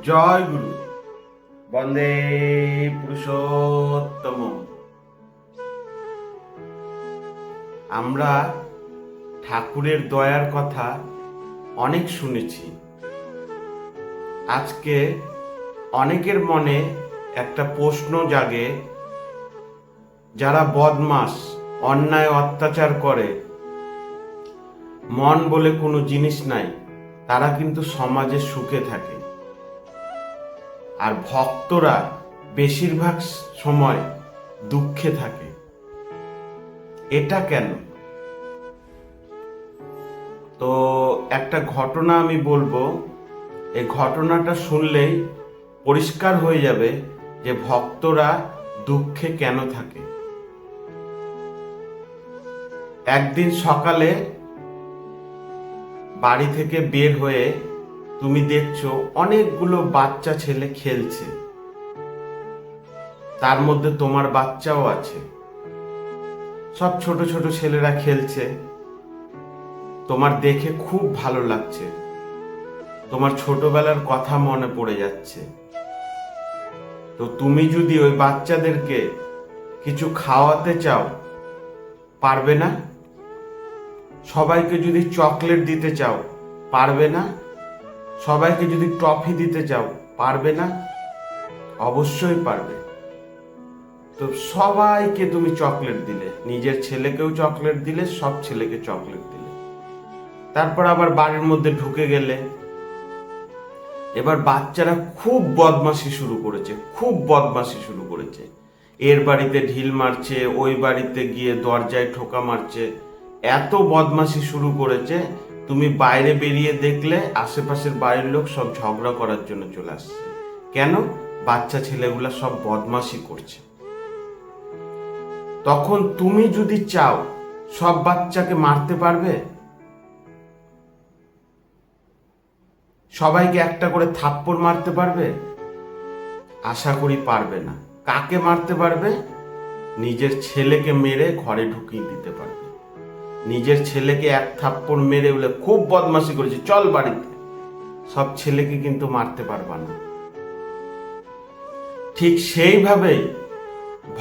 জয় গুরু। বন্দে পুরুষোত্তম। আমরা ঠাকুরের দয়ার কথা অনেক শুনেছি। আজকে অনেকের মনে একটা প্রশ্ন জাগে, যারা বদমাস, অন্যায় অত্যাচার করে, মন বলে কোনো জিনিস নাই, তারা কিন্তু সমাজে সুখে থাকে। আর ভক্তরা বেশিরভাগ সময় দুঃখে থাকে। এটা কেন? তো একটা ঘটনা আমি বলবো। এই ঘটনাটা শুনলেই পরিষ্কার হয়ে যাবে যে ভক্তরা দুঃখে কেন থাকে। একদিন সকালে বাড়ি থেকে বের হয়ে তুমি দেখছো অনেকগুলো বাচ্চা ছেলে খেলছে, তার মধ্যে তোমার বাচ্চাও আছে। সব ছোট ছোট ছেলেরা খেলছে, তোমার দেখে খুব ভালো লাগছে, তোমার ছোটবেলার কথা মনে পড়ে যাচ্ছে। তো তুমি যদি ওই বাচ্চাদেরকে কিছু খাওয়াতে চাও, পারবে না? সবাইকে যদি চকলেট দিতে চাও, পারবে না? সবাইকে যদি ট্রফি দিতে চাও, পারবে না? অবশ্যই পারবে। তো সবাইকে তুমি চকলেট দিলে, নিজের ছেলেকেও চকলেট দিলে, সব ছেলেকে চকলেট দিলে। তারপর আবার বাড়ির মধ্যে ঢুকে গেলে। এবার বাচ্চারা খুব বদমাশি শুরু করেছে, খুব বদমাশি শুরু করেছে। এর বাড়িতে ঢিল মারছে, ওই বাড়িতে গিয়ে দরজায় ঠোকা মারছে। এত বদমাশি শুরু করেছে, তুমি বাইরে বেরিয়ে দেখলে আশেপাশের বাড়ির লোক সব ঝগড়া করার জন্য চলে আসছে। কেন? বাচ্চা ছেলেগুলা সব বদমাশি করছে। তখন তুমি যদি চাও, সব বাচ্চাকে মারতে পারবে? সবাইকে একটা করে থাপ্পড় মারতে পারবে? আশা করি পারবে না। কাকে মারতে পারবে? নিজের ছেলেকে মেরে ঘরে ঢুকিয়ে দিতে পারবে। নিজের ছেলেকে এক থাপ্পড় মেরে বলে খুব বদমাশি করেছে, চল বাড়িতে। সব ছেলেকে কিন্তু মারতে পারবা না। ঠিক সেইভাবেই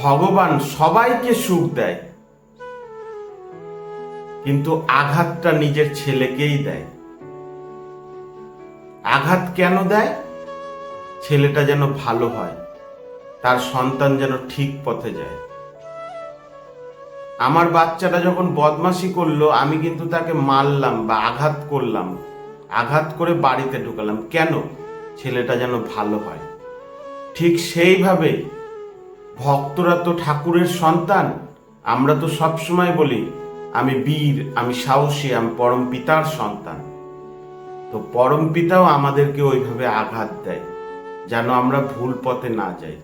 ভগবান সবাইকে সুখ দেয়, কিন্তু আঘাতটা নিজের ছেলেকেই দেয়। আঘাত কেন দেয়? ছেলেটা যেন ভালো হয়, তার সন্তান যেন ঠিক পথে যায়। আমার বাচ্চাটা যখন বদমাশি করলো, আমি কিন্তু তাকে মারলাম বা আঘাত করলাম, আঘাত করে বাড়িতে ঢুকালাম। কেন? ছেলেটা যেন ভালো হয়। ঠিক সেইভাবে ভক্তরা তো ঠাকুরের সন্তান। আমরা তো সবসময় বলি, আমি বীর, আমি সাহসী, আমি পরম পিতার সন্তান। তো পরম পিতাও আমাদেরকে ওইভাবে আঘাত দেয়, যেন আমরা ভুল পথে না যাই।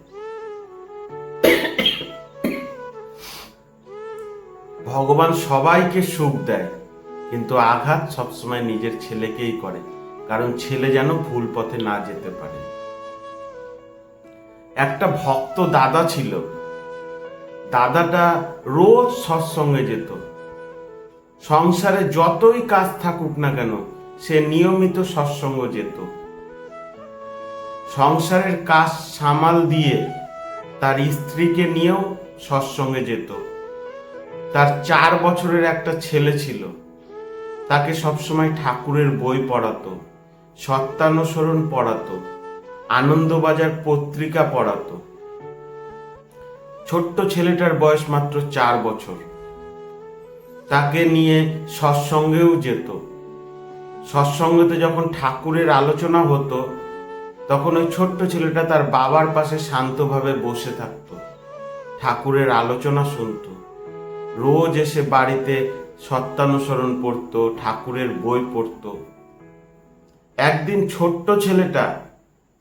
ভগবান সবাইকে সুখ দেয়, কিন্তু আঘাত সবসময় নিজের ছেলেকেই করে, কারণ ছেলে যেন ভুল পথে না যেতে পারে। একটা ভক্ত দাদা ছিল। দাদাটা রোজ সৎসঙ্গে যেত। সংসারে যতই কাজ থাকুক না কেন, সে নিয়মিত সৎসঙ্গ যেত। সংসারের কাজ সামাল দিয়ে তার স্ত্রীকে নিয়েও সৎসঙ্গে যেত। তার 4 বছরের একটা ছেলে ছিল, তাকে সবসময় ঠাকুরের বই পড়াতো, সত্যানুসরণ পড়াতো, আনন্দবাজার পত্রিকা পড়াতো। ছোট্ট ছেলেটার বয়স মাত্র 4 বছর। তাকে নিয়ে সৎসঙ্গেও যেত। সৎসঙ্গতে যখন ঠাকুরের আলোচনা হতো, তখন ওই ছোট্ট ছেলেটা তার বাবার পাশে শান্তভাবে বসে থাকতো, ঠাকুরের আলোচনা শুনতো। রোজ এসে বাড়িতে সত্যানুসরণ পড়তো, ঠাকুরের বই পড়তো। একদিন ছোট্ট ছেলেটা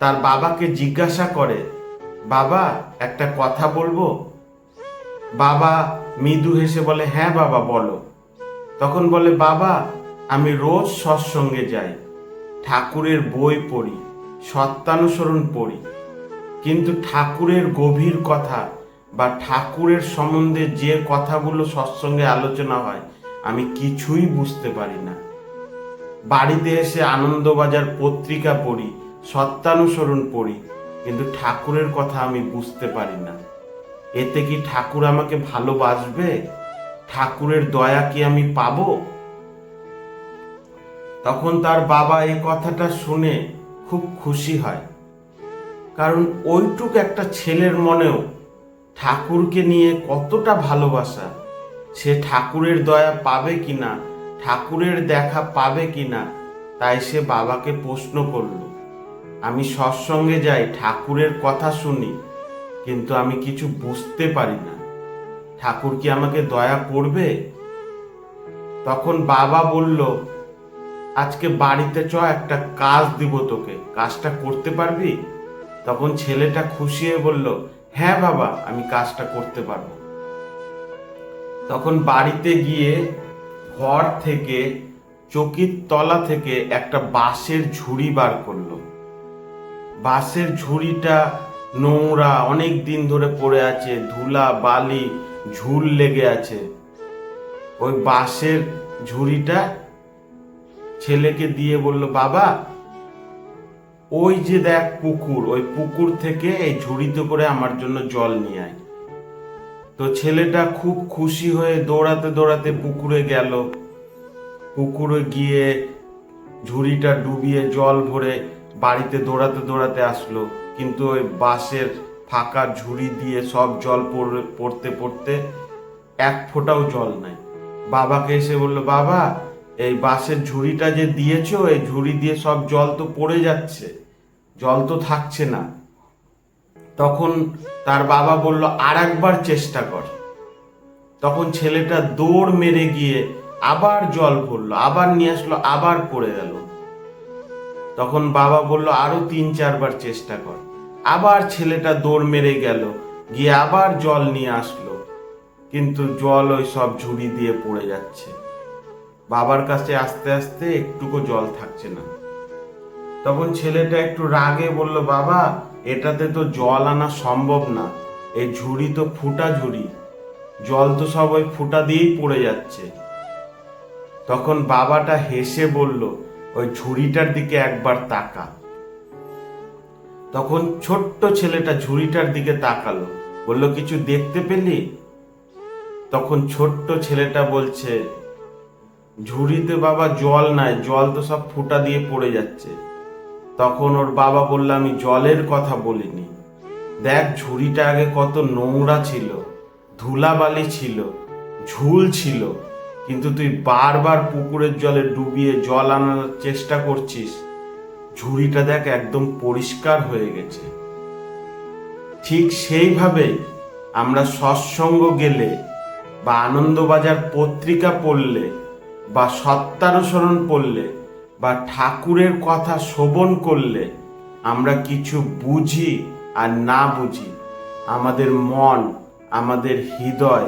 তার বাবাকে জিজ্ঞাসা করে, বাবা, একটা কথা বলবো? বাবা মৃদু হেসে বলে, হ্যাঁ বাবা, বলো। তখন বলে, বাবা, আমি রোজ সৎসঙ্গে যাই, ঠাকুরের বই পড়ি, সত্যানুসরণ পড়ি, কিন্তু ঠাকুরের গভীর কথা বা ঠাকুরের সম্বন্ধে যে কথাগুলো সৎসঙ্গে আলোচনা হয়, আমি কিছুই বুঝতে পারি না। বাড়িতে এসে আনন্দবাজার পত্রিকা পড়ি, সত্যানুসরণ পড়ি, কিন্তু ঠাকুরের কথা আমি বুঝতে পারি না। এতে কি ঠাকুর আমাকে ভালোবাসবে? ঠাকুরের দয়া কি আমি পাবো? তখন তার বাবা এই কথাটা শুনে খুব খুশি হয়, কারণ ওইটুক একটা ছেলের মনেও ঠাকুরকে নিয়ে কতটা ভালোবাসা, সে ঠাকুরের দয়া পাবে কিনা, ঠাকুরের দেখা পাবে কিনা, তাই সে বাবাকে প্রশ্ন করল। আমি সৎসঙ্গে যাই, ঠাকুরের কথা শুনি, কিন্তু আমি কিছু বুঝতে পারি না, ঠাকুর কি আমাকে দয়া করবে? তখন বাবা বলল, আজকে বাড়িতে চ, একটা কাজ দিব তোকে, কাজটা করতে পারবি? তখন ছেলেটা খুশি হয়ে বলল, হ্যাঁ বাবা, আমি কাজটা করতে পারবো। তখন বাড়িতে গিয়ে ঘর থেকে, চকির তলা থেকে একটা বাঁশের ঝুড়ি বার করলো। বাঁশের ঝুড়িটা নোংরা, অনেক দিন ধরে পড়ে আছে, ধুলা বালি ঝুল লেগে আছে। ওই বাঁশের ঝুড়িটা ছেলেকে দিয়ে বলল, বাবা, ওই যে দেখ পুকুর, ওই পুকুর থেকে এই ঝুড়িতে করে আমার জন্য জল নিয়ে আয়। তো ছেলেটা খুব খুশি হয়ে দৌড়াতে দৌড়াতে পুকুরে গেল। পুকুরে গিয়ে ঝুড়িটা ডুবিয়ে জল ভরে বাড়িতে দৌড়াতে দৌড়াতে আসলো, কিন্তু ওই বাঁশের ফাঁকা ঝুড়ি দিয়ে সব জল পড়তে পড়তে এক ফোঁটাও জল নাই। বাবাকে এসে বললো, বাবা, এই বাঁশের ঝুড়িটা যে দিয়েছো, এই ঝুড়ি দিয়ে সব জল তো পড়ে যাচ্ছে, জল তো থাকছে না। তখন তার বাবা বলল, আর একবার চেষ্টা কর। তখন ছেলেটা দৌড় মেরে গিয়ে আবার জল ভরলো, আবার নিয়ে আসলো, আবার পড়ে গেল। তখন বাবা বলল, আরো 3-4 বার চেষ্টা কর। আবার ছেলেটা দৌড় মেরে গেল, গিয়ে আবার জল নিয়ে আসলো, কিন্তু জল ওই সব ঝুড়ি দিয়ে পড়ে যাচ্ছে। বাবার কাছে আস্তে আস্তে একটুকু জল থাকছে না। তখন ছেলেটা একটু রাগে বলল, বাবা, এটাতে তো জল আনা সম্ভব না, এই ঝুড়ি তো ফুটা ঝুড়ি, জল তো সব ওই ফুটা দিয়েই পড়ে যাচ্ছে। তখন বাবাটা হেসে বলল, ওই ঝুড়িটার দিকে একবার তাকা। তখন ছোট্ট ছেলেটা ঝুড়িটার দিকে তাকালো, বলল, কিছু দেখতে পেলি? তখন ছোট্ট ছেলেটা বলছে, ঝুড়িতে বাবা জল নাই, জল তো সব ফুটা দিয়ে পড়ে যাচ্ছে। তখন ওর বাবা বলল, আমি জলের কথা বলিনি, দেখ ঝুড়িটা আগে কত নোংরা ছিল, ধুলাবালি ছিল, ঝুল ছিল, কিন্তু তুই বারবার পুকুরের জলে ডুবিয়ে জল আনার চেষ্টা করছিস, ঝুড়িটা দেখ একদম পরিষ্কার হয়ে গেছে। ঠিক সেইভাবে আমরা সৎসঙ্গ গেলে বা আনন্দবাজার পত্রিকা পড়লে বা সত্যানুসরণ পড়লে বা ঠাকুরের কথা শ্রবণ করলে আমরা কিছু বুঝি আর না বুঝি, আমাদের মন, আমাদের হৃদয়,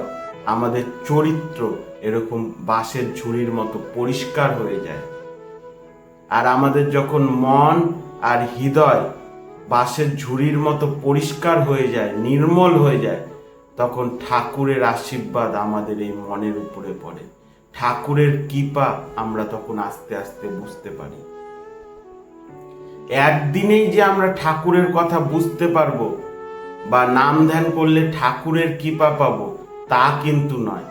আমাদের চরিত্র এরকম বাঁশের ঝুড়ির মতো পরিষ্কার হয়ে যায়। আর আমাদের যখন মন আর হৃদয় বাঁশের ঝুড়ির মতো পরিষ্কার হয়ে যায়, নির্মল হয়ে যায়, তখন ঠাকুরের আশীর্বাদ আমাদের এই মনের উপরে পড়ে, ঠাকুরের কৃপা আমরা তখন আস্তে আস্তে বুঝতে পারি। একদিনেই যে আমরা ঠাকুরের কথা বুঝতে পারবো বা নাম ধ্যান করলে ঠাকুরের কৃপা পাবো তা কিন্তু নয়।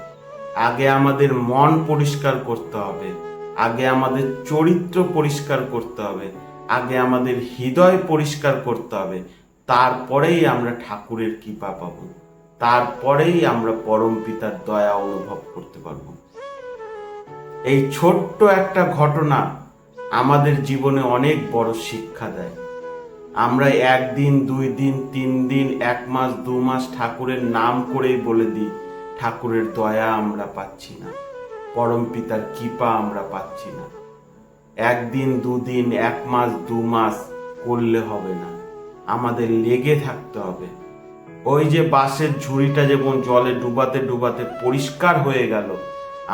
আগে আমাদের মন পরিষ্কার করতে হবে, আগে আমাদের চরিত্র পরিষ্কার করতে হবে, আগে আমাদের হৃদয় পরিষ্কার করতে হবে, তারপরেই আমরা ঠাকুরের কৃপা পাবো, তারপরেই আমরা পরম পিতার দয়া অনুভব করতে পারবো। এই ছোট্ট একটা ঘটনা আমাদের জীবনে অনেক বড় শিক্ষা দেয়। আমরা 1 দিন 2 দিন 3 দিন 1 মাস 2 মাস ঠাকুরের নাম করেই বলে দিই, ঠাকুরের দয়া আমরা পাচ্ছি না, পরম পিতার কৃপা আমরা পাচ্ছি না। 1 দিন 2 দিন 1 মাস 2 মাস করলে হবে না, আমাদের লেগে থাকতে হবে। ওই যে বাঁশের ঝুড়িটা যেমন জলে ডুবাতে ডুবাতে পরিষ্কার হয়ে গেল,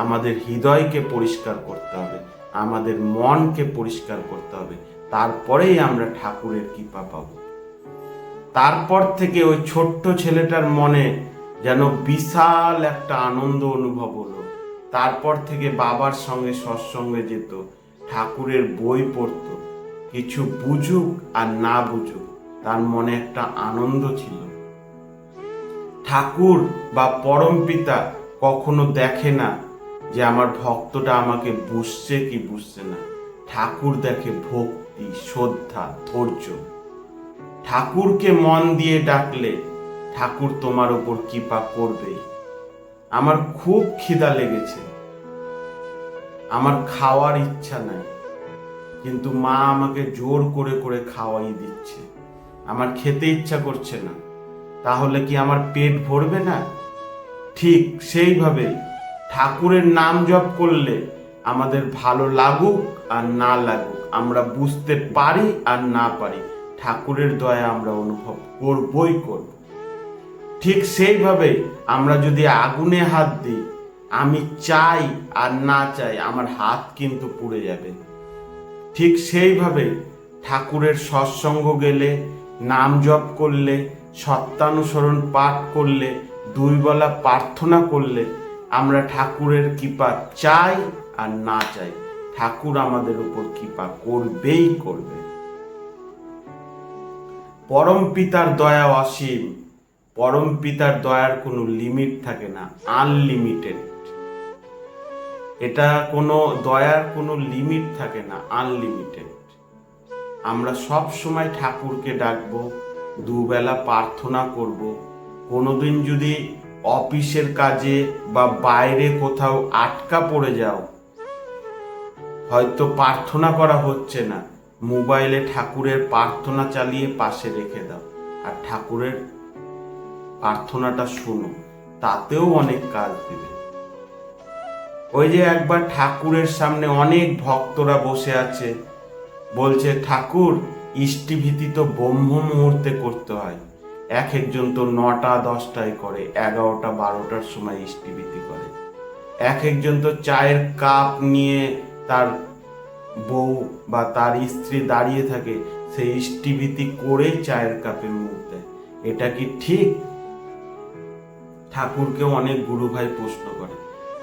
আমাদের হৃদয়কে পরিষ্কার করতে হবে, আমাদের মনকে পরিষ্কার করতে হবে, তারপরেই আমরা ঠাকুরের কৃপা পাব। তারপর থেকে ওই ছোট্ট ছেলেটার মনে যেন বিশাল একটা আনন্দ অনুভব হলো। তারপর থেকে বাবার সঙ্গে সৎসঙ্গে যেত, ঠাকুরের বই পড়তো, কিছু বুঝুক আর না বুঝুক, তার মনে একটা আনন্দ ছিল। ঠাকুর বা পরমপিতা কখনো দেখে না যে আমার ভক্তটা আমাকে বুঝছে কি বুঝছে না। ঠাকুর দেখে ভক্তি, শ্রদ্ধা, ধৈর্য। ঠাকুরকে মন দিয়ে ডাকলে ঠাকুর তোমার উপর কৃপা করবেই। আমার খুব খিদা লেগেছে, আমার খাওয়ার ইচ্ছা নাই, কিন্তু মা আমাকে জোর করে করে খাওয়াই দিচ্ছে। আমার খেতে ইচ্ছা করছে না, তাহলে কি আমার পেট ভরবে না? ঠিক সেইভাবে ঠাকুরের নাম জপ করলে আমাদের ভালো লাগুক আর না লাগুক, আমরা বুঝতে পারি আর না পারি, ঠাকুরের দয়া আমরা অনুভব করবই করব। ঠিক সেইভাবে আমরা যদি আগুনে হাত দিই, আমি চাই আর না চাই, আমার হাত কিন্তু পুড়ে যাবে। ঠিক সেইভাবে ঠাকুরের সৎসঙ্গ গেলে, নাম জপ করলে, সত্যানুসরণ পাঠ করলে, 2 বেলা প্রার্থনা করলে আমরা ঠাকুরের কৃপা চাই আর না চাই, ঠাকুর আমাদের উপর কৃপা করবেই করবে। পরম পিতার দয়া অসীম, পরম পিতার দয়ার কোনো লিমিট থাকে না, আনলিমিটেড। এটা কোনো দয়ার কোনো লিমিট থাকে না, আনলিমিটেড। আমরা সব সময় ঠাকুরকে ডাকবো, 2 বেলা প্রার্থনা করব। কোনোদিন যদি অফিসের কাজে বা বাইরে কোথাও আটকা পড়ে যাও, হয়তো প্রার্থনা করা হচ্ছে না, মোবাইলে ঠাকুরের প্রার্থনা চালিয়ে পাশে রেখে দাও আর ঠাকুরের প্রার্থনাটা শোনো, তাতেও অনেক কাজ দিবে। ওই যে একবার ঠাকুরের সামনে অনেক ভক্তরা বসে আছে, বলছে ঠাকুর ইষ্টিভীতি তো ব্রহ্ম মুহূর্তে করতে হয়, এক একজন তো 9টা 10টায় করে, 11টা 12টার সময় ইষ্টিভীতি করে। এক একজন তো চায়ের কাপ নিয়ে তার বউ বা তার স্ত্রী দাঁড়িয়ে থাকে, সেই ইষ্টিভীতি করেই চায়ের কাপে মুখ দেয়। এটা কি ঠিক? ঠাকুরকেও অনেক গুরু ভাই প্রশ্ন করে,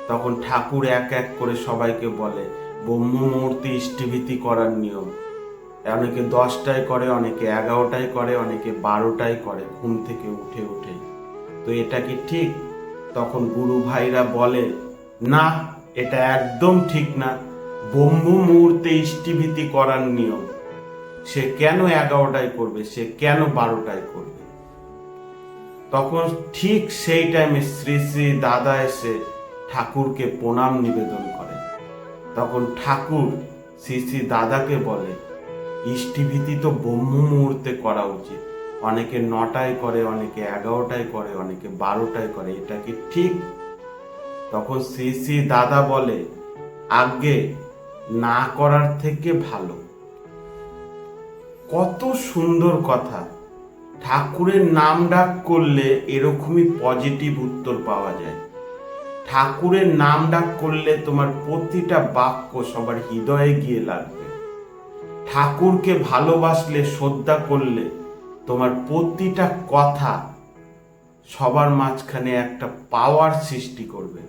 তখন ঠাকুর এক এক করে সবাইকে বলে ব্রহ্ম মুহূর্তে ইষ্টিভীতি করার নিয়ম। অনেকে 10টায় করে, অনেকে 11টায় করে, অনেকে 12টায় করে, ঘুম থেকে উঠে উঠে। তো এটা কি ঠিক? তখন গুরু ভাইরা বলে না, এটা একদম ঠিক না। ব্রহ্ম মুহূর্তে ইষ্টিভীতি করার নিয়ম, সে কেন 11টায় করবে, সে কেন 12টায় করবে? তখন ঠিক সেই টাইমে শ্রী শ্রী দাদা এসে ঠাকুরকে প্রণাম নিবেদন করে। তখন ঠাকুর শ্রী শ্রী দাদাকে বলে ইষ্টিভীতি তো ব্রহ্ম মুহূর্তে করা উচিত, অনেকে 9টায় করে, অনেকে 11টায় করে, অনেকে 12টায় করে, এটা কি ঠিক? তখন শ্রী শ্রী দাদা বলে আগে না করার থেকে ভালো। কত সুন্দর কথা! ঠাকুরের নাম ডাক করলে এরকমই পজিটিভ উত্তর পাওয়া যায়। ঠাকুরের নাম ডাক করলে তোমার প্রতিটা বাক্য সবার হৃদয়ে গিয়ে লাগবে। ঠাকুরকে ভালোবাসলে, শ্রদ্ধা করলে তোমার প্রতিটা কথা সবার মাঝখানে একটা পাওয়ার সৃষ্টি করবে।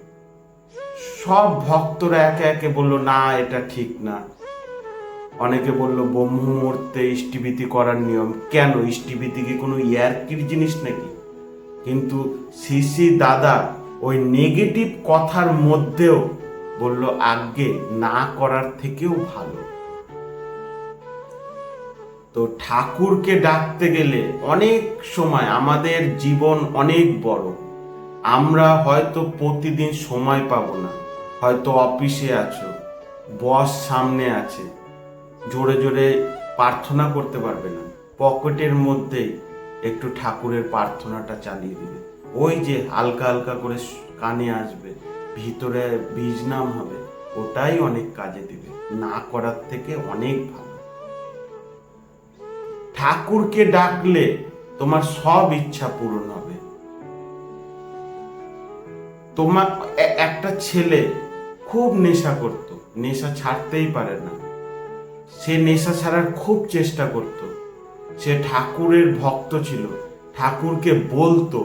সব ভক্তরা একে একে বললো না এটা ঠিক না, অনেকে বলল ব্রহ্ম মুহূর্তে ইষ্টিভীতি করার নিয়ম। কেন? ইষ্টিভীতি কি কোনো ইয়ার্কির জিনিস নাকি? কিন্তু শ্রী শ্রী দাদা ওই নেগেটিভ কথার মধ্যেও বলল আগে না করার থেকেও ভালো। তো ঠাকুরকে ডাকতে গেলে অনেক সময় আমাদের জীবন অনেক বড়, আমরা হয়তো প্রতিদিন সময় পাবো না, হয়তো অফিসে আছো, বস সামনে আছে, জোরে জোরে প্রার্থনা করতে পারবে না, পকেটের মধ্যে একটু ঠাকুরের প্রার্থনাটা চালিয়ে দিবে, ওই যে হালকা হালকা করে কানে আসবে, ভিতরে বীজ নাম হবে, ওটাই অনেক কাজে দিবে, না করার থেকে অনেক ভালো। ঠাকুরকে ডাকলে তোমার সব ইচ্ছা পূরণ হবে। তোমার একটা ছেলে খুব নেশা করত, নেশা ছাড়তেই পারে না, সে নেশা ছাড়ার খুব চেষ্টা করত, সে ঠাকুরের ভক্ত ছিল, ঠাকুরকে বলতো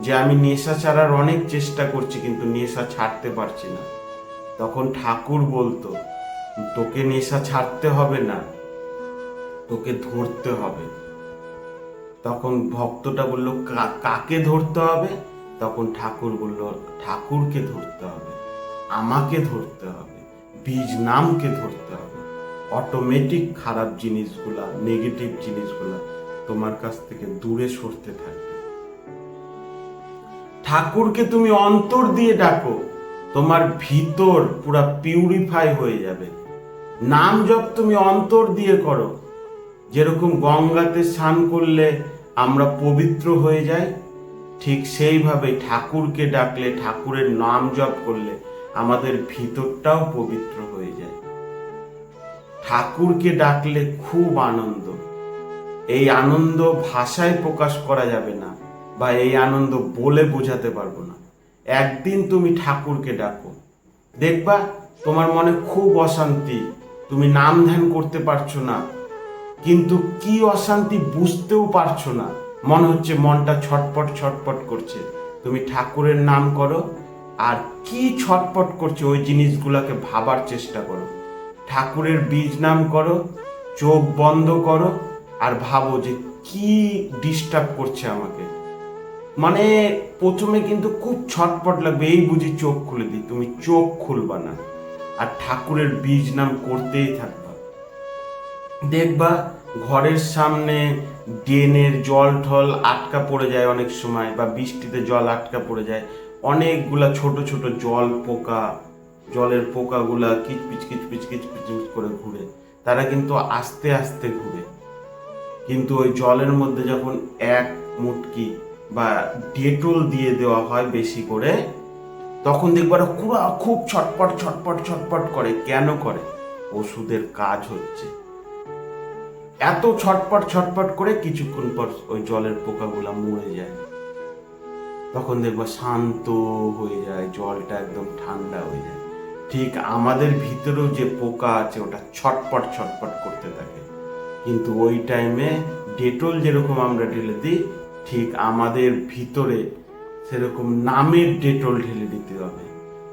যে আমি নেশা ছাড়ার অনেক চেষ্টা করছি কিন্তু নেশা ছাড়তে পারছি না। তখন ঠাকুর বলতো তোকে নেশা ছাড়তে হবে না, তোকে ধরতে হবে। তখন ভক্তটা বলল, কাকে ধরতে হবে? তখন ঠাকুর বলল, ঠাকুরকে ধরতে হবে, আমাকে ধরতে হবে, বীজ নামকে ধরতে হবে। অটোমেটিক খারাপ জিনিসগুলা, নেগেটিভ জিনিসগুলা তোমার কাছ থেকে দূরে সরতে থাকবে। ঠাকুরকে তুমি অন্তর দিয়ে ডাকো, তোমার ভিতর পুরা পিউরিফাই হয়ে যাবে। নাম জপ তুমি অন্তর দিয়ে করো। যেরকম গঙ্গাতে স্নান করলে আমরা পবিত্র হয়ে যাই, ঠিক সেইভাবে ঠাকুরকে ডাকলে, ঠাকুরের নাম জপ করলে আমাদের ভিতরটাও পবিত্র হয়ে যায়। ঠাকুরকে ডাকলে খুব আনন্দ। এই আনন্দ ভাষায় প্রকাশ করা যাবে না, বা এই আনন্দ বলে বোঝাতে পারবো না। একদিন তুমি ঠাকুরকে ডাকো, দেখবা তোমার মনে খুব অশান্তি, তুমি নাম ধ্যান করতে পারছো না, কিন্তু কি অশান্তি বুঝতেও পারছো না, মনে হচ্ছে মনটা ছটপট ছটপট করছে। তুমি ঠাকুরের নাম করো, আর কি ছটপট করছে ওই জিনিসগুলোকে ভাবার চেষ্টা করো। ঠাকুরের বীজ নাম করো, চোখ বন্ধ করো, আর ভাবো যে কি ডিস্টার্ব করছে আমাকে। মানে প্রথমে কিন্তু খুব ছটপট লাগবে, এই বুঝি চোখ খুলে দিই, তুমি চোখ খুলবা না, আর ঠাকুরের বীজ নাম করতেই থাকবা। দেখবা ঘরের সামনে ড্রেনের জল ঠল আটকা পড়ে যায় অনেক সময়, বা বৃষ্টিতে জল আটকা পড়ে যায়, অনেকগুলা ছোট ছোট জল পোকা, জলের পোকাগুলা কিচপিচ কিচপিচ কিচপিচ করে ঘুরে। তারা কিন্তু আস্তে আস্তে ঘুরে, কিন্তু ওই জলের মধ্যে যখন এক মুটকি বা ডেটল দিয়ে দেওয়া হয় বেশি করে, তখন দেখবো খুব ছটপট ছটপট ছটপট করে। কেন করে? ওষুধের কাজ হচ্ছে। এত ছটপট ছটপট করে কিছুক্ষণ পর ওই জলের পোকাগুলা মরে যায়। তখন দেখবো শান্ত হয়ে যায়, জলটা একদম ঠান্ডা হয়ে যায়। ঠিক আমাদের ভিতরেও যে পোকা আছে ওটা ছটপট ছটপট করতে থাকে, কিন্তু ওই টাইমে ডেটল যেরকম আমরা ঢেলে দিই, ঠিক আমাদের ভিতরে সেরকম নামের ডেটল ঢেলে দিতে হবে।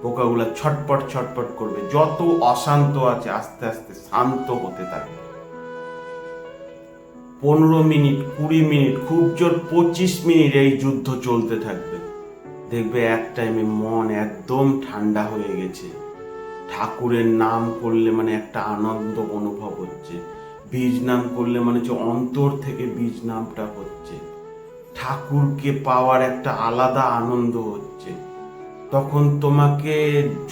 পোকাগুলা ছটপট ছটপট করবে, যত অশান্ত আছে আস্তে আস্তে শান্ত হতে থাকবে। 15 মিনিট, 20 মিনিট, খুব জোর 25 মিনিট এই যুদ্ধ চলতে থাকবে। দেখবে এক টাইমে মন একদম ঠান্ডা হয়ে গেছে। ঠাকুরের নাম করলে মানে একটা আনন্দ অনুভব হচ্ছে, বীজ নাম করলে মানে হচ্ছে অন্তর থেকে বীজ নামটা হচ্ছে, ঠাকুরকে পাওয়ার একটা আলাদা আনন্দ হচ্ছে। তখন তোমাকে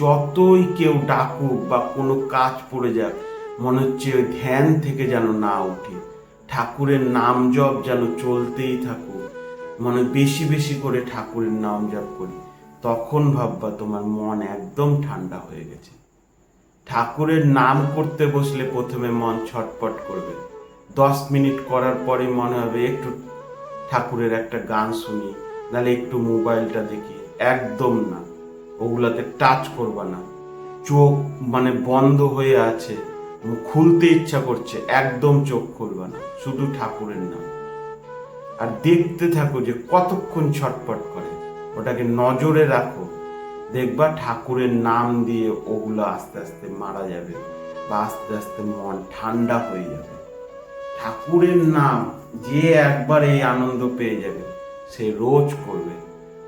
যতই কেউ ডাকুক বা কোনো কাজ পড়ে যাক, মনে হচ্ছে ওই ধ্যান থেকে যেন না উঠে, ঠাকুরের নাম জপ যেন চলতেই থাকুক, মানে বেশি বেশি করে ঠাকুরের নাম জপ করি। তখন ভাববা তোমার মন একদম ঠান্ডা হয়ে গেছে। ঠাকুরের নাম করতে বসলে প্রথমে মন ছটপট করবে, 10 মিনিট করার পরে মনে হবে একটু ঠাকুরের একটা গান শুনি, নাহলে একটু মোবাইলটা দেখি। একদম না, ওগুলাতে টাচ করবা না। চোখ মানে বন্ধ হয়ে আছে, খুলতে ইচ্ছা করছে, একদম চোখ খুলবা না, শুধু ঠাকুরের নাম। আর দেখতে থাকো যে কতক্ষণ ছটপট করে, ওটাকে নজরে রাখো। দেখবা ঠাকুরের নাম দিয়ে ওগুলো আস্তে আস্তে মারা যাবে, বা আস্তে আস্তে মন ঠান্ডা হয়ে যাবে। ঠাকুরের নাম যে একবার এই আনন্দ পেয়ে যাবে, সে রোজ করবে।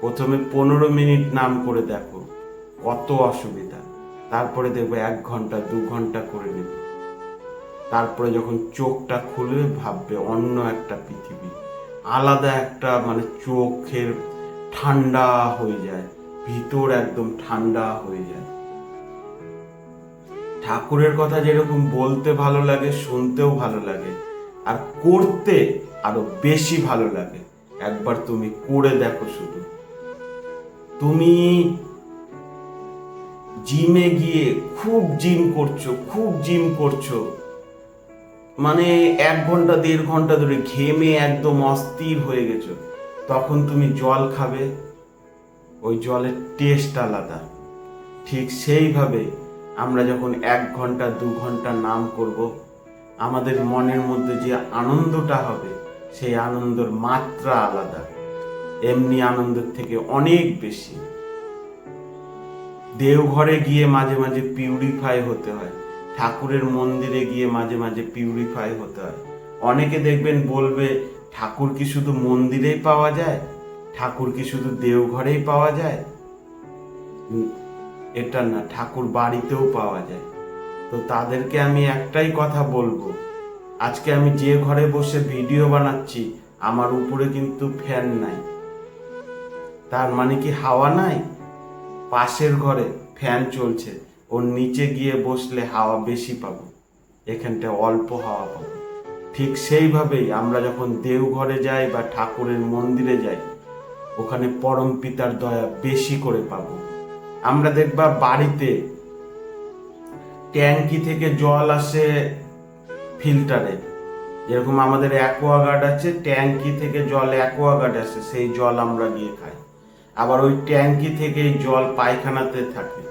প্রথমে 15 মিনিট নাম করে দেখো, কত অসুবিধা। তারপরে দেখবে 1 ঘন্টা 2 ঘন্টা করে নেবে। তারপরে যখন চোখটা খুলবে ভাববে অন্য একটা পৃথিবী, আলাদা একটা, মানে চোখের ঠান্ডা হয়ে যায়, ভিতর একদম ঠান্ডা হয়ে যায়। ঠাকুরের কথা যেরকম বলতে ভালো লাগে, শুনতেও ভালো লাগে, আর করতে আরো বেশি ভালো লাগে। একবার তুমি করে দেখো। শুধু তুমি জিমে গিয়ে খুব জিম করছো, মানে 1 ঘন্টা 1.5 ঘন্টা ধরে ঘেমে একদম অস্থির হয়ে গেছো, তখন তুমি জল খাবে, ওই জলের টেস্ট আলাদা। ঠিক সেইভাবে আমরা যখন 1 ঘন্টা 2 ঘন্টা নাম করব, আমাদের মনের মধ্যে যে আনন্দটা হবে, সেই আনন্দের মাত্রা আলাদা, এমনি আনন্দের থেকে অনেক বেশি। দেওঘরে গিয়ে মাঝে মাঝে পিউরিফাই হতে হয়, ঠাকুরের মন্দিরে গিয়ে মাঝে মাঝে পিউরিফাই হতে হয়। অনেকে দেখবেন বলবে, ঠাকুর কি শুধু মন্দিরেই পাওয়া যায়, ঠাকুর কি শুধু দেওঘরেই পাওয়া যায়? এটা না, ঠাকুর বাড়িতেও পাওয়া যায়। তো তাদেরকে আমি একটাই কথা বলবো, আজকে আমি যে ঘরে বসে ভিডিও বানাচ্ছি আমার উপরে কিন্তু ফ্যান নাই, তার মানে কি হাওয়া নাই? পাশের ঘরে ফ্যান চলছে, ওর নিচে গিয়ে বসলে হাওয়া বেশি পাবো, এখানটা অল্প হাওয়া পাবো। ঠিক সেইভাবেই আমরা যখন দেওঘরে যাই বা ঠাকুরের মন্দিরে যাই, ওখানে পরম পিতার দয়া বেশি করে পাবো। আমরা দেখবা বাড়িতে ট্যাঙ্কি থেকে জল আসে ফিল্টারে, যেরকম আমাদের অ্যাকোয়াগার্ড আছে, ট্যাঙ্কি থেকে জল অ্যাকোয়াগার্ড আসে, সেই জল আমরা গিয়ে খাই। আবার ওই ট্যাঙ্কি থেকে জল পায়খানাতে থাকে,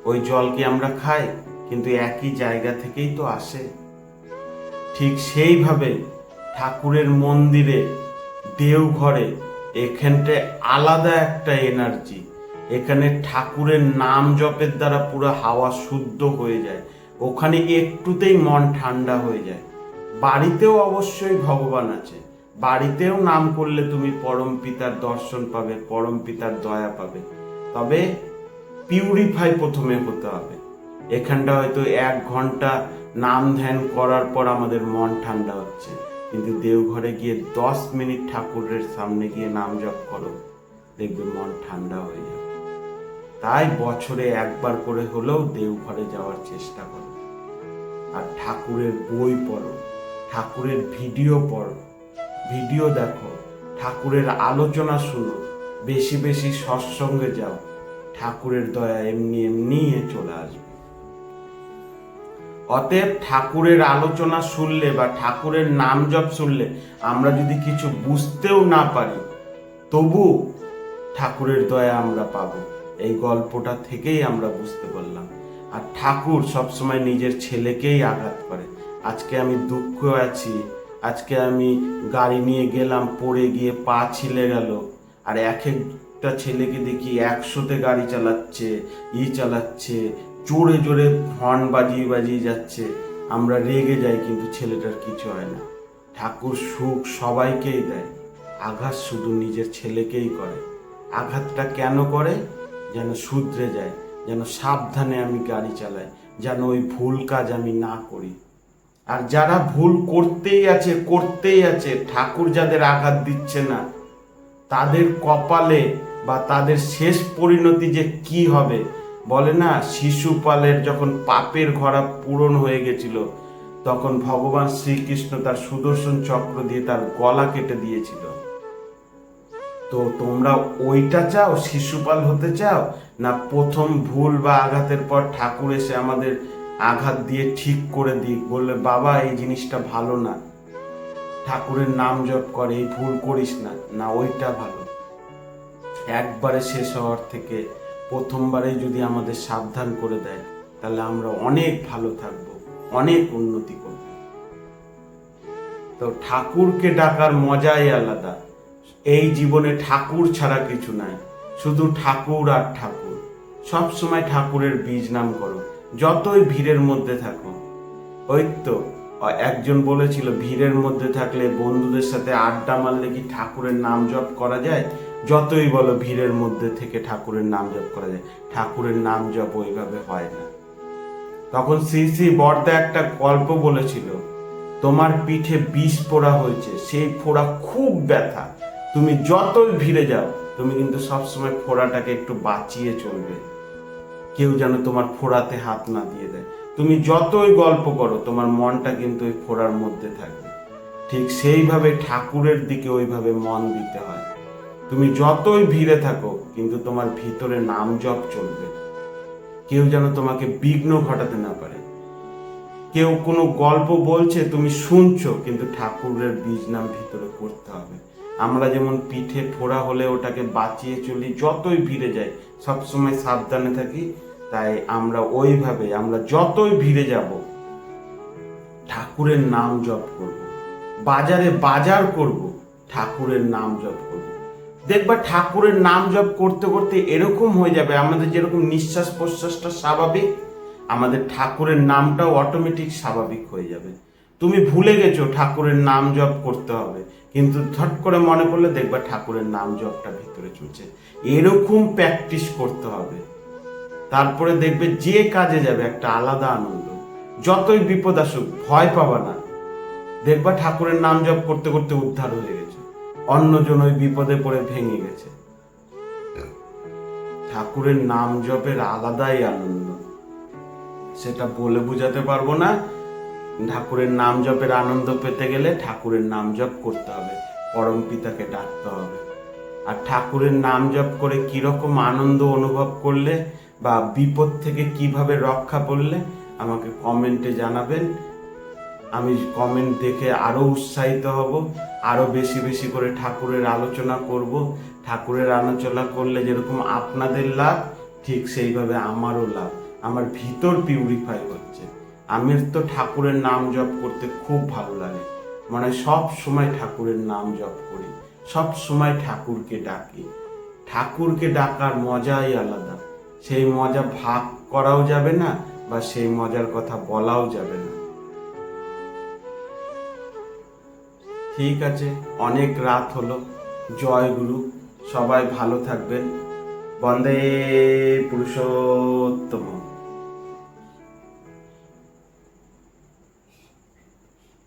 ওই জল কি আমরা খাই? কিন্তু একই জায়গা থেকেই তো আসে। ঠিক সেইভাবে ঠাকুরের মন্দিরে, দেওঘরে, এখানটায় আলাদা একটা এনার্জি। এখানে ঠাকুরের নাম জপের দ্বারা পুরো হাওয়া শুদ্ধ হয়ে যায়, ওখানে একটুতেই মন ঠান্ডা হয়ে যায়। বাড়িতেও অবশ্যই ভগবান আছে, বাড়িতেও নাম করলে তুমি পরম পিতার দর্শন পাবে, পরম পিতার দয়া পাবে। তবে পিউরিফাই প্রথমে হতে হবে। এখানটা হয়তো 1 ঘন্টা নাম ধ্যান করার পর আমাদের মন ঠান্ডা হচ্ছে, কিন্তু দেওঘরে গিয়ে 10 মিনিট ঠাকুরের সামনে গিয়ে নাম জপ করো, দেখবে মন ঠান্ডা হয়ে যাবে। তাই বছরে একবার করে হলেও দেওঘরে যাওয়ার চেষ্টা করো, আর ঠাকুরের বই পড়ো, ঠাকুরের ভিডিও পড়ো, ভিডিও দেখো, ঠাকুরের আলোচনা শুনো, বেশি বেশি সৎসঙ্গে যাও, ঠাকুরের দয়া এমনি এমনি চলে আসবে। অতএব ঠাকুরের আলোচনা শুনলে বা ঠাকুরের নাম জপ শুনলে আমরা যদি কিছু বুঝতেও না পারি, তবু ঠাকুরের দয়া আমরা পাবো। এই গল্পটা থেকেই আমরা বুঝতে পারলাম। আর ঠাকুর সবসময় নিজের ছেলেকেই আঘাত করে। আজকে আমি দুঃখ আছি, আজকে আমি গাড়ি নিয়ে গেলাম, পড়ে গিয়ে পা ছিলে গেল, আর এক একটা ছেলেকে দেখি 100-তে গাড়ি চালাচ্ছে, চালাচ্ছে, জোরে জোরে হর্ন বাজিয়ে বাজিয়ে যাচ্ছে, আমরা রেগে যাই, কিন্তু ছেলেটার কিছু হয় না। ঠাকুর সুখ সবাইকেই দেয়, আঘাত শুধু নিজের ছেলেকেই করে। আঘাতটা কেন করে? যেন শুধরে যায়, যেন সাবধানে আমি গাড়ি চালাই, যেন ওই ভুল কাজ আমি না করি। আর যারা ভুল করতেই আছে, ঠাকুর যাদের আঘাত দিচ্ছে না, তাদের কপালে বা তাদের শেষ পরিণতি যে কি হবে, বলে না, শিশুপালের যখন পাপের ঘরা পূরণ হয়ে গেছিল, তখন ভগবান শ্রীকৃষ্ণ তার সুদর্শন চক্র দিয়ে তার গলা কেটে দিয়েছিল। তো তোমরা ওইটা চাও, শিশুপাল হতে চাও, না প্রথম ভুল বা আঘাতের পর ঠাকুর এসে আমাদের আঘাত দিয়ে ঠিক করে দিক, বললে বাবা এই জিনিসটা ভালো না, ঠাকুরের নাম জপ করে, এই ভুল করিস না? না, ওইটা ভালো? একবারে শেষ হওয়ার থেকে প্রথমবারেই যদি আমাদের সাবধান করে দেয়, তাহলে আমরা অনেক ভালো থাকব, অনেক উন্নতি করব। তো ঠাকুরকে ডাকার মজাই আলাদা। এই জীবনে ঠাকুর ছাড়া কিছু নাই, শুধু ঠাকুর আর ঠাকুর। সব সময় ঠাকুরের বীজ নাম করো, যতই ভিড়ের মধ্যে থাকো। ওই তো একজন বলেছিল, ভিড়ের মধ্যে থাকলে বন্ধুদের সাথে আড্ডা মারলে কি ঠাকুরের নাম জপ করা যায়? যতই বলো ভিড়ের মধ্যে থেকে ঠাকুরের নাম জপ করা যায়, ঠাকুরের নাম জপ ওইভাবে হয় না। তখন শ্রী বর্দা একটা গল্প বলেছিল, তোমার পিঠে বিষ ফোড়া হয়েছে, সেই ফোড়া খুব ব্যথা, তুমি যতই ভিড়ে যাও, তুমি কিন্তু সবসময় ফোড়াটাকে একটু বাঁচিয়ে চলবে, কেউ যেন তোমার ফোড়াতে হাত না দিয়ে দেয়। তুমি যতই গল্প করো, তোমার মনটা কিন্তু ওই ফোড়ার মধ্যে থাকবে। ঠিক সেইভাবে ঠাকুরের দিকে ওইভাবে মন দিতে হয়। তুমি যতই ভিড়ে থাকো, কিন্তু তোমার ভিতরে নাম জপ চলবে, কেউ যেন তোমাকে বিঘ্ন ঘটাতে না পারে। কেউ কোনো গল্প বলছে, তুমি শুনছো, কিন্তু ঠাকুরের বীজ নাম ভিতরে করতে হবে। আমরা যেমন পিঠে ফোড়া হলে ওটাকে বাঁচিয়ে চলি, যতই ভিড়ে যাই সবসময় সাবধানে থাকি, তাই আমরা ওইভাবে, আমরা যতই ভিড়ে যাব, ঠাকুরের নাম জপ করব, বাজারে বাজার করব, ঠাকুরের নাম জপ করব। দেখবা ঠাকুরের নাম জপ করতে করতে এরকম হয়ে যাবে, আমাদের যেরকম নিঃশ্বাস প্রশ্বাসটা স্বাভাবিক, আমাদের ঠাকুরের নামটাও অটোমেটিক স্বাভাবিক হয়ে যাবে। তুমি ভুলে গেছো ঠাকুরের নাম জপ করতে হবে, কিন্তু ঝট করে মনে করলে দেখবা ঠাকুরের নাম জপটা ভিতরে চলছে। এরকম প্র্যাকটিস করতে হবে, তারপরে দেখবে যে কাজে যাবে একটা আলাদা আনন্দ। যতই বিপদ আসুক ভয় পাবা না, দেখবা ঠাকুরের নাম জপ করতে করতে উদ্ধার হয়ে গেছে, অন্যজন ওই বিপদে পড়ে ভেঙে গেছে। ঠাকুরের নাম জপের আলাদাই আনন্দ, সেটা বলে বোঝাতে পারবো না। ঠাকুরের নাম জপের আনন্দ পেতে গেলে ঠাকুরের নাম জপ করতে হবে, পরম পিতাকে ডাকতে হবে। আর ঠাকুরের নাম জপ করে কিরকম আনন্দ অনুভব করলে বা বিপদ থেকে কিভাবে রক্ষা করলে আমাকে কমেন্টে জানাবেন। আমি কমেন্ট দেখে আরো উৎসাহিত হব, আরো বেশি বেশি করে ঠাকুরের আলোচনা করব। ঠাকুরের আলোচনা করলে যেরকম আপনাদের লাভ, ঠিক সেইভাবে আমারও লাভ। আমার ভিতর পিউরিফাই হচ্ছে। আমি তো ঠাকুরের নাম জপ করতে খুব ভালো লাগে, মানে সব সময় ঠাকুরের নাম জপ করি, সব সময় ঠাকুরকে ডাকি। ঠাকুরকে ডাকার মজাই আলাদা, সেই মজা ভাগ করাও যাবে না বা সেই মজার কথা বলাও যাবে না। ঠিক আছে, অনেক রাত হলো। জয় গুরু, সবাই ভালো থাকবেন। বন্দে পুরুষোত্তম।